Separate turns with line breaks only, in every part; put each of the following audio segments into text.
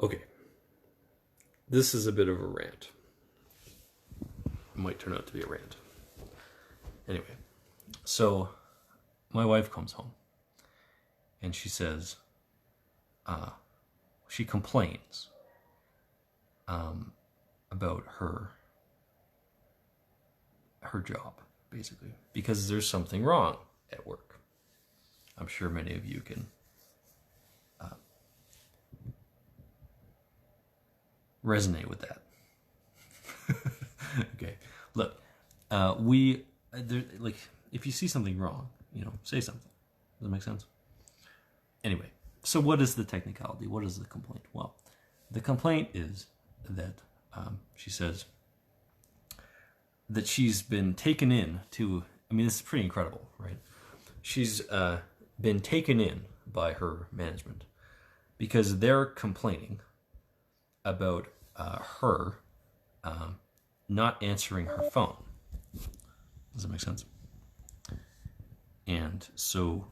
Okay, this is a bit of a rant. It might turn out to be a rant. Anyway, so my wife comes home and she says, she complains about her job, basically, because there's something wrong at work. I'm sure many of you can resonate with that. Okay, look, like, if you see something wrong, say something. Does that make sense? Anyway, so what is the technicality? What is the complaint? Well, the complaint is that she says that she's been taken in to, this is pretty incredible, right? She's been taken in by her management because they're complaining about her not answering her phone. Does that make sense? And so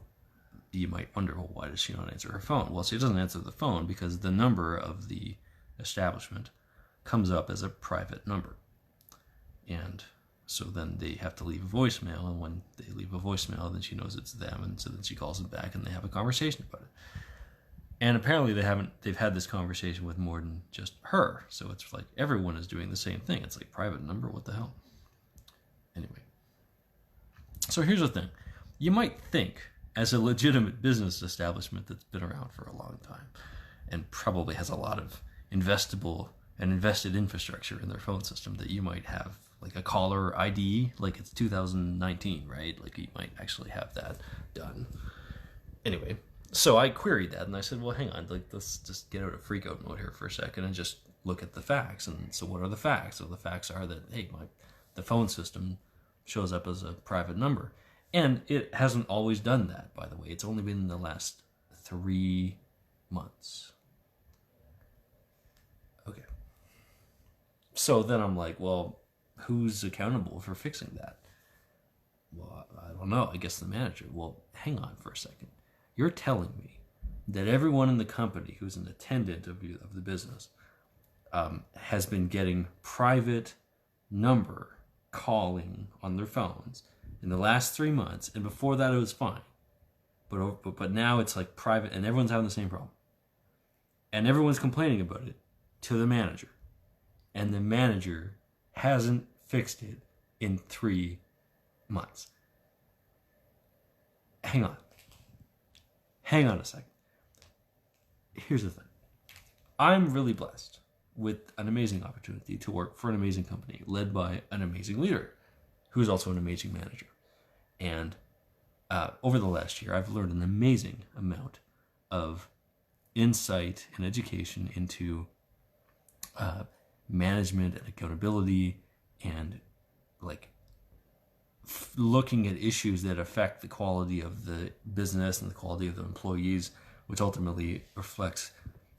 you might wonder, well, why does she not answer her phone? Well, she doesn't answer the phone because the number of the establishment comes up as a private number. And so then they have to leave a voicemail, and when they leave a voicemail, then she knows it's them, and so then she calls them back and they have a conversation about it. And apparently they've had this conversation with more than just her. So it's like everyone is doing the same thing. It's like private number, what the hell? Anyway. So here's the thing. You might think, as a legitimate business establishment that's been around for a long time and probably has a lot of investable and invested infrastructure in their phone system, that you might have like a caller ID, like it's 2019, right? Like you might actually have that done. Anyway, so I queried that and I said, well, hang on, like let's just get out of freak out mode here for a second and just look at the facts. And so what are the facts? So the facts are that, hey, the phone system shows up as a private number. And it hasn't always done that, by the way. It's only been in the last 3 months. Okay. So then I'm like, well, who's accountable for fixing that? Well, I don't know. I guess the manager. Well, hang on for a second. You're telling me that everyone in the company who's an attendant of the business has been getting private number calling on their phones in the last 3 months, and before that it was fine, but now it's like private, and everyone's having the same problem, and everyone's complaining about it to the manager, and the manager hasn't fixed it in 3 months. Hang on a second. Here's the thing. I'm really blessed with an amazing opportunity to work for an amazing company led by an amazing leader who is also an amazing manager. And over the last year, I've learned an amazing amount of insight and education into management and accountability, and like looking at issues that affect the quality of the business and the quality of the employees, which ultimately reflects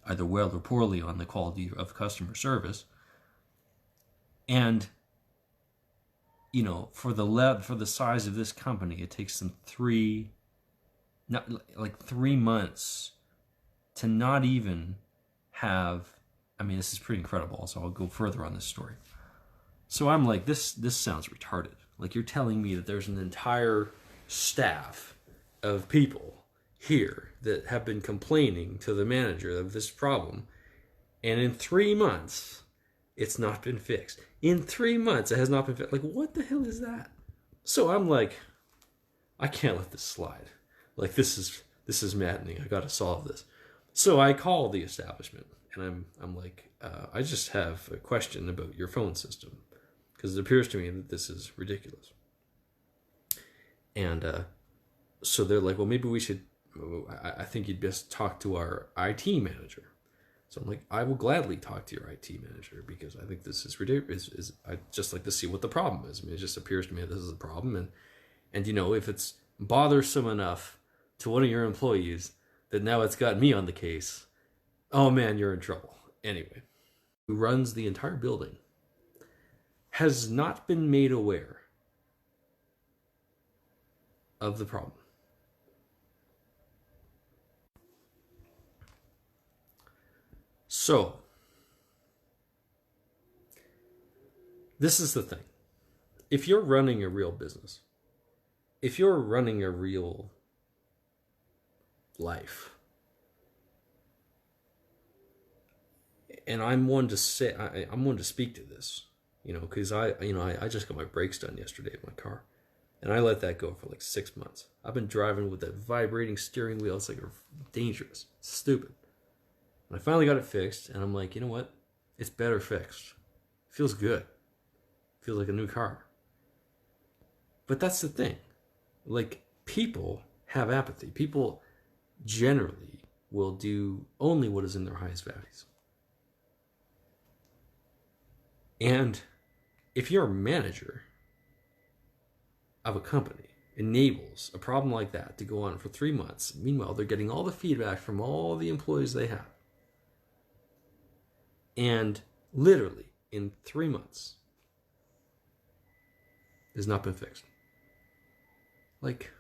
either well or poorly on the quality of customer service. And for the size of this company, it takes them 3 months to not even have. This is pretty incredible. So I'll go further on this story. So I'm like, this sounds retarded. Like, you're telling me that there's an entire staff of people here that have been complaining to the manager of this problem, and in 3 months, it's not been fixed. In 3 months, it has not been fixed. Like, what the hell is that? So I'm like, I can't let this slide. Like, this is maddening. I got to solve this. So I call the establishment, and I'm like, I just have a question about your phone system, because it appears to me that this is ridiculous. And so they're like, well, maybe we should, I think you'd best talk to our IT manager. So I'm like, I will gladly talk to your IT manager, because I think this is ridiculous. I'd just like to see what the problem is. It just appears to me that this is a problem. And if it's bothersome enough to one of your employees that now it's got me on the case, oh man, you're in trouble. Anyway, who runs the entire building has not been made aware of the problem. So, this is the thing. If you're running a real business, if you're running a real life, and I'm one to say, I'm one to speak to this, because I just got my brakes done yesterday in my car, and I let that go for like 6 months. I've been driving with that vibrating steering wheel. It's like dangerous, it's stupid. And I finally got it fixed, and I'm like, you know what? It's better fixed. It feels good. It feels like a new car. But that's the thing. Like, people have apathy. People generally will do only what is in their highest values. And if your manager of a company enables a problem like that to go on for 3 months, meanwhile, they're getting all the feedback from all the employees they have, and literally in 3 months, has not been fixed. Like,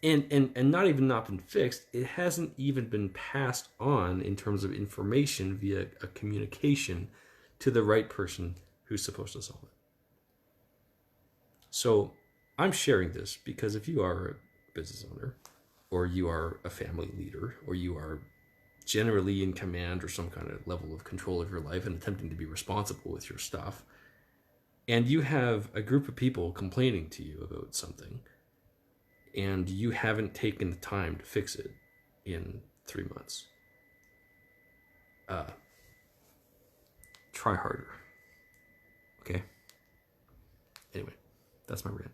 and not even not been fixed, it hasn't even been passed on in terms of information via a communication to the right person who's supposed to solve it. So I'm sharing this because if you are a business owner, or you are a family leader, or you are generally in command or some kind of level of control of your life and attempting to be responsible with your stuff, and you have a group of people complaining to you about something, and you haven't taken the time to fix it in 3 months, try harder. Okay? Anyway, that's my rant.